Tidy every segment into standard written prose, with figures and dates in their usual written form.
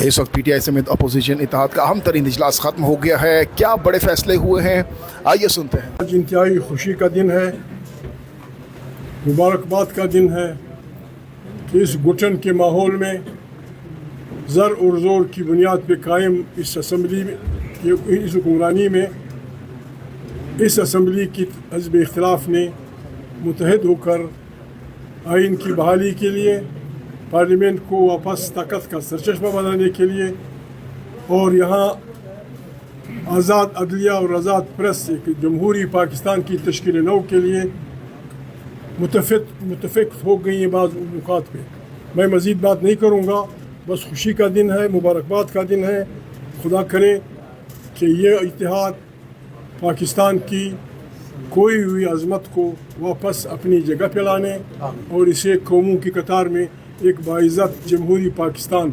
اس وقت P T I سمیت opposition اتحاد کا اہم ترین اجلاس ختم ہو گیا ہے. کیا بڑے فیصلے ہوئے ہیں, آئیے سنتے ہیں. آج انتہائی خوشی کا دن ہے, مبارکباد کا دن ہے کہ اس گھٹن کے ماحول میں زر اور زور کی بنیاد پہ قائم اس اسمبلی میں, اس حکمرانی میں, اس اسمبلی کی حزب اختلاف نے متحد ہو کر آئین کی بحالی کے لیے, پارلیمنٹ کو واپس طاقت کا سرچشمہ بنانے کے لیے اور یہاں آزاد عدلیہ اور آزاد پریس ایک جمہوری پاکستان کی تشکیل نو کے لیے متفق ہو گئی ہیں بعض نکات پہ. میں مزید بات نہیں کروں گا, بس خوشی کا دن ہے, مبارکباد کا دن ہے. خدا کرے کہ یہ اتحاد پاکستان کی کھوئی ہوئی عظمت کو واپس اپنی جگہ پہ لانے اور اسے قوموں کی قطار میں ایک باعزت جمہوری پاکستان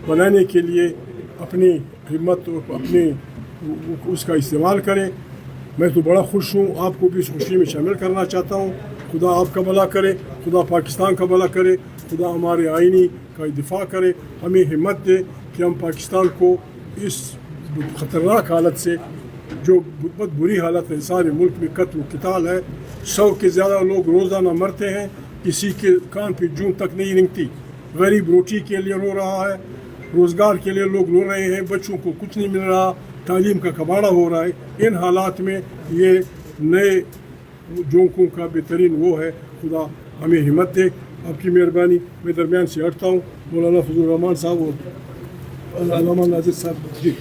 بنانے کے لیے اپنی ہمت اور اپنے اس کا استعمال کرے. میں تو بڑا خوش ہوں, آپ کو بھی اس خوشی میں شامل کرنا چاہتا ہوں. خدا آپ کا بھلا کرے, خدا پاکستان کا بھلا کرے, خدا ہمارے آئینی کا دفاع کرے, ہمیں ہمت دے کہ ہم پاکستان کو اس خطرناک حالت سے, جو بہت بری حالت ہے, سارے ملک میں قتل و قتال ہے, 100 کے زیادہ لوگ روزانہ مرتے ہیں, کسی کے کان پہ جون تک نہیں رنگتی. غریب روٹی کے لیے رو رہا ہے, روزگار کے لیے لوگ رو رہے ہیں, بچوں کو کچھ نہیں مل رہا, تعلیم کا کباڑہ ہو رہا ہے. ان حالات میں یہ نئے جونکوں کا بہترین وہ ہے. خدا ہمیں ہمت دے. آپ کی مہربانی. میں درمیان سے ہٹتا ہوں. مولانا فضل الرحمان صاحب اور علامہ ناظر صاحب. جی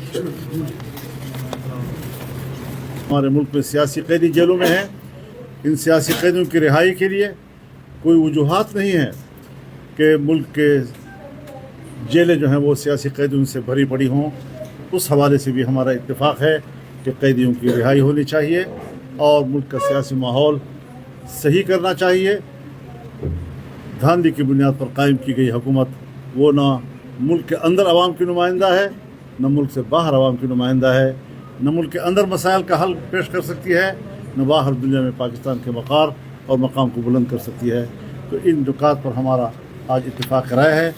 ہمارے ملک میں سیاسی قیدی جیلوں میں ہیں. ان سیاسی قیدیوں کی رہائی کے لیے کوئی وجوہات نہیں ہے کہ ملک کے جیلیں جو ہیں وہ سیاسی قیدیوں سے بھری پڑی ہوں. اس حوالے سے بھی ہمارا اتفاق ہے کہ قیدیوں کی رہائی ہونی چاہیے اور ملک کا سیاسی ماحول صحیح کرنا چاہیے. دھاندلی کی بنیاد پر قائم کی گئی حکومت وہ نہ ملک کے اندر عوام کی نمائندہ ہے, نہ ملک سے باہر عوام کی نمائندہ ہے, نہ ملک کے اندر مسائل کا حل پیش کر سکتی ہے, نہ باہر دنیا میں پاکستان کے وقار اور مقام کو بلند کر سکتی ہے. تو ان نکات پر ہمارا آج اتفاق رائے ہے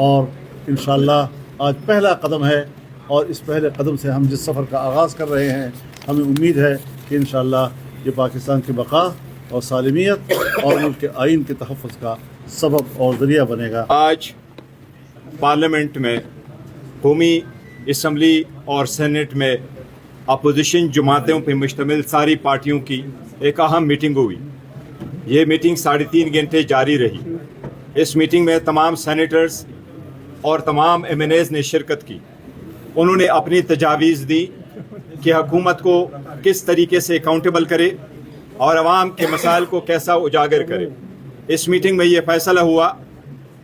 اور انشاءاللہ آج پہلا قدم ہے, اور اس پہلے قدم سے ہم جس سفر کا آغاز کر رہے ہیں ہمیں امید ہے کہ انشاءاللہ یہ پاکستان کی بقا اور سالمیت اور ملک کے آئین کے تحفظ کا سبب اور ذریعہ بنے گا. آج پارلیمنٹ میں قومی اسمبلی اور سینٹ میں اپوزیشن جماعتوں پہ مشتمل ساری پارٹیوں کی ایک اہم میٹنگ ہوئی. یہ میٹنگ 3.5 گھنٹے جاری رہی. اس میٹنگ میں تمام سینیٹرز اور تمام ایم این ایز نے شرکت کی. انہوں نے اپنی تجاویز دی کہ حکومت کو کس طریقے سے اکاؤنٹیبل کرے اور عوام کے مسائل کو کیسا اجاگر کرے. اس میٹنگ میں یہ فیصلہ ہوا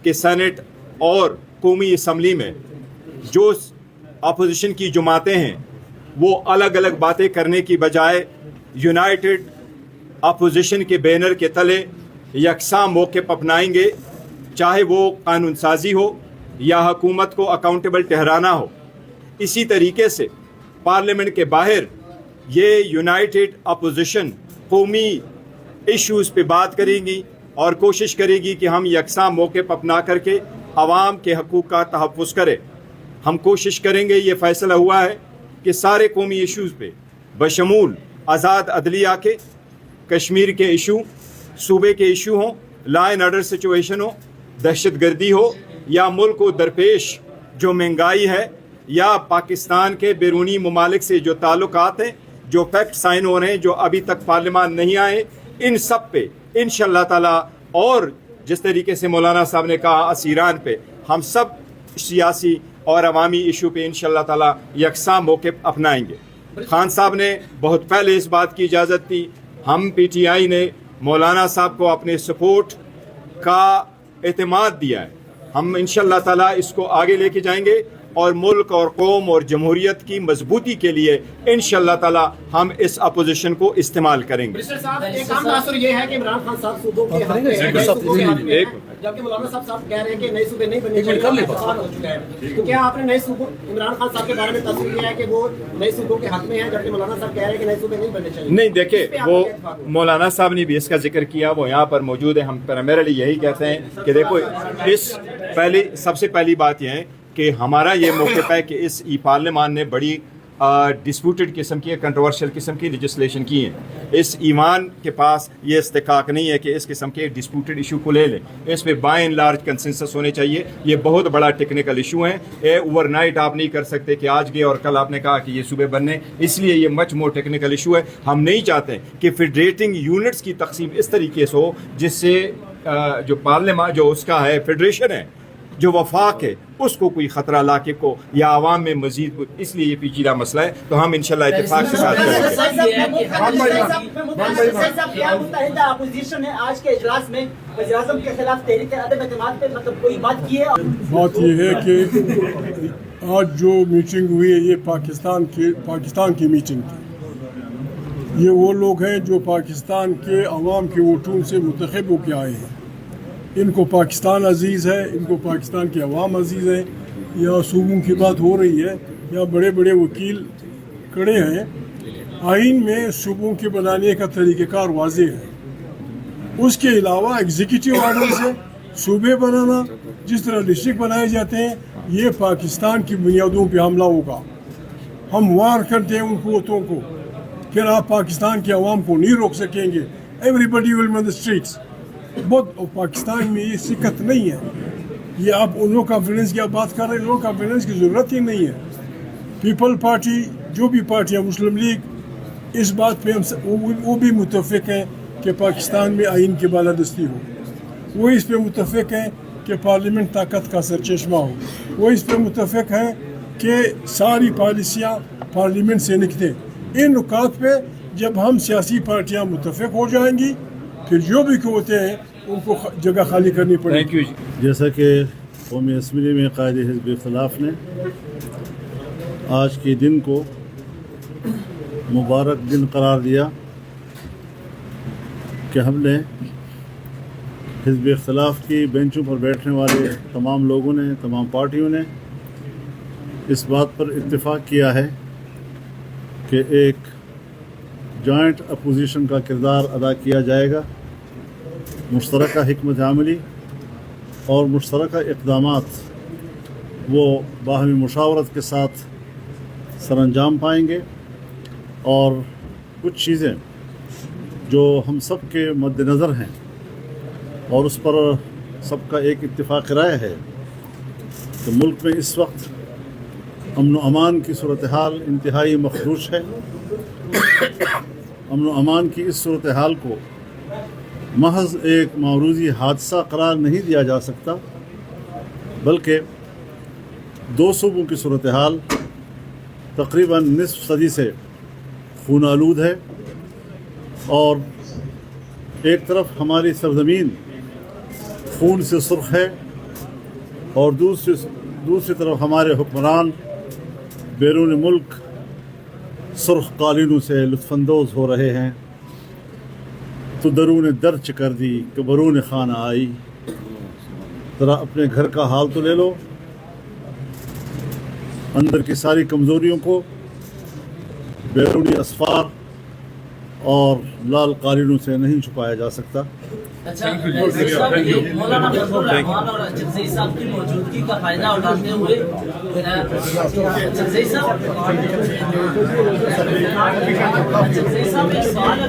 کہ سینٹ اور قومی اسمبلی میں جو اپوزیشن کی جماعتیں ہیں وہ الگ الگ باتیں کرنے کی بجائے یونائٹڈ اپوزیشن کے بینر کے تلے یکساں موقف اپنائیں گے, چاہے وہ قانون سازی ہو یا حکومت کو اکاؤنٹیبل ٹھہرانا ہو. اسی طریقے سے پارلیمنٹ کے باہر یہ یونائٹڈ اپوزیشن قومی ایشوز پہ بات کریں گی اور کوشش کرے گی کہ ہم یکساں موقف اپنا کر کے عوام کے حقوق کا تحفظ کریں. ہم کوشش کریں گے, یہ فیصلہ ہوا ہے کہ سارے قومی ایشوز پہ بشمول آزاد عدلیہ کے, کشمیر کے ایشو, صوبے کے ایشو ہوں, لا اینڈ آرڈر سچویشن ہو, دہشت گردی ہو, یا ملک کو درپیش جو مہنگائی ہے, یا پاکستان کے بیرونی ممالک سے جو تعلقات ہیں, جو فیکٹ سائن ہو رہے ہیں, جو ابھی تک پارلیمان نہیں آئے, ان سب پہ انشاءاللہ تعالی, اور جس طریقے سے مولانا صاحب نے کہا اسیران پہ, ہم سب سیاسی اور عوامی ایشو پہ انشاءاللہ تعالی یکساں موقف اپنائیں گے. خان صاحب نے بہت پہلے اس بات کی اجازت دی. ہم پی ٹی آئی نے مولانا صاحب کو اپنے سپورٹ کا اعتماد دیا ہے. ہم انشاءاللہ تعالی اس کو آگے لے کے جائیں گے اور ملک اور قوم اور جمہوریت کی مضبوطی کے لیے انشاءاللہ تعالی ہم اس اپوزیشن کو استعمال کریں گے. ایک عام تاثر یہ ہے کہ عمران خان صاحب صوبوں کے حق میں، جبکہ مولانا صاحب کہہ رہے ہیں کہ نئے صوبے نہیں بننے چاہیے ہو چکا ہے. تو کیا آپ نے نئے صوبوں عمران خان صاحب کے بارے میں تصویر لیا ہے کہ وہ نئے صوبوں کے حق میں ہیں، جبکہ مولانا صاحب کہہ رہے ہیں کہ نئے صوبے نہیں بننے چاہیے؟ نہیں دیکھیں، وہ مولانا صاحب نے بھی اس کا ذکر کیا، وہ یہاں پر موجود ہے. ہم پرائمریلی یہی کہتے ہیں کہ دیکھو، اس سب سے پہلی بات یہ ہے کہ ہمارا یہ موقف ہے کہ اس پارلیمان نے بڑی ڈسپیوٹڈ قسم کی کنٹروورشل قسم کی لیجسلیشن کی ہیں. اس ایوان کے پاس یہ استحقاق نہیں ہے کہ اس قسم کے ڈسپیوٹڈ ایشو کو لے لیں. اس پہ بائی اینڈ لارج کنسنسس ہونے چاہیے. یہ بہت بڑا ٹیکنیکل ایشو ہے. اوور نائٹ آپ نہیں کر سکتے کہ آج گئے اور کل آپ نے کہا کہ یہ صوبے بننے. اس لیے یہ مچ مور ٹیکنیکل ایشو ہے. ہم نہیں چاہتے کہ فیڈریٹنگ یونٹس کی تقسیم اس طریقے سے ہو جس سے جو پارلیمان جو اس کا ہے فیڈریشن ہے جو وفاق ہے اس کو کوئی خطرہ لاقے کو یا عوام میں مزید. اس لیے یہ پیچیدہ مسئلہ ہے تو ہم انشاءاللہ اتفاق کے ساتھ کریں گے. متحدہ اپوزیشن نے آج کے اجلاس میں وزیر اعظم کے خلاف تحریک عدم اعتماد پہ مطلب کوئی بات کی ہے؟ بات یہ ہے کہ آج جو میٹنگ ہوئی ہے یہ پاکستان کی میٹنگ تھی. یہ وہ لوگ ہیں جو پاکستان کے عوام کے ووٹوں سے منتخب ہو کے آئے ہیں. ان کو پاکستان عزیز ہے, ان کو پاکستان کے عوام عزیز ہیں. یا صوبوں کی بات ہو رہی ہے یا بڑے بڑے وکیل کھڑے ہیں. آئین میں صوبوں کے بنانے کا طریقہ کار واضح ہے. اس کے علاوہ ایگزیکٹو آرڈر سے صوبے بنانا جس طرح ڈسٹرکٹ بنائے جاتے ہیں یہ پاکستان کی بنیادوں پہ حملہ ہوگا. ہم وار کرتے ہیں ان قوتوں کو. پھر آپ پاکستان کے عوام کو نہیں روک سکیں گے. Everybody will in the streets. بہت پاکستان میں یہ سکت نہیں ہے. یہ آپ ان لوگ کانفیڈنس کی آپ بات کر رہے ہیں. لوگ کانفیڈنس کی ضرورت ہی نہیں ہے. پیپل پارٹی جو بھی پارٹیاں مسلم لیگ اس بات پہ وہ بھی متفق ہیں کہ پاکستان میں آئین کی بالادستی ہو. وہ اس پہ متفق ہیں کہ پارلیمنٹ طاقت کا سرچشمہ ہو. وہ اس پہ متفق ہیں کہ ساری پالیسیاں پارلیمنٹ سے نکلیں. ان نکات پہ جب ہم سیاسی پارٹیاں متفق ہو جائیں گی پھر جو بھی قوتیں ہیں ان کو جگہ خالی کرنی پڑے گی. جیسا کہ قومی اسمبلی میں قائد حزب اختلاف نے آج کے دن کو مبارک دن قرار دیا کہ ہم نے حزب اختلاف کی بینچوں پر بیٹھنے والے تمام لوگوں نے, تمام پارٹیوں نے اس بات پر اتفاق کیا ہے کہ ایک جوائنٹ اپوزیشن کا کردار ادا کیا جائے گا. مشترکہ حکمت عملی اور مشترکہ اقدامات وہ باہمی مشاورت کے ساتھ سر انجام پائیں گے. اور کچھ چیزیں جو ہم سب کے مد نظر ہیں اور اس پر سب کا ایک اتفاق رائے ہے کہ ملک میں اس وقت امن و امان کی صورتحال انتہائی مخدوش ہے. امن و امان کی اس صورتحال کو محض ایک معروضی حادثہ قرار نہیں دیا جا سکتا بلکہ دو صوبوں کی صورتحال تقریباً نصف صدی سے خون آلود ہے. اور ایک طرف ہماری سرزمین خون سے سرخ ہے اور دوسری طرف ہمارے حکمران بیرون ملک سرخ قالینوں سے لطف اندوز ہو رہے ہیں. تو درون در چکر دی کہ برون خانہ آئی. ذرا اپنے گھر کا حال تو لے لو. اندر کی ساری کمزوریوں کو بیرونی اسفار اور لال قالینوں سے نہیں چھپایا جا سکتا. مولانا فضل الرحمان اور جگزئی صاحب کی موجودگی کا فائدہ اٹھاتے ہوئے جگزئی صاحب ایک سوال ہے.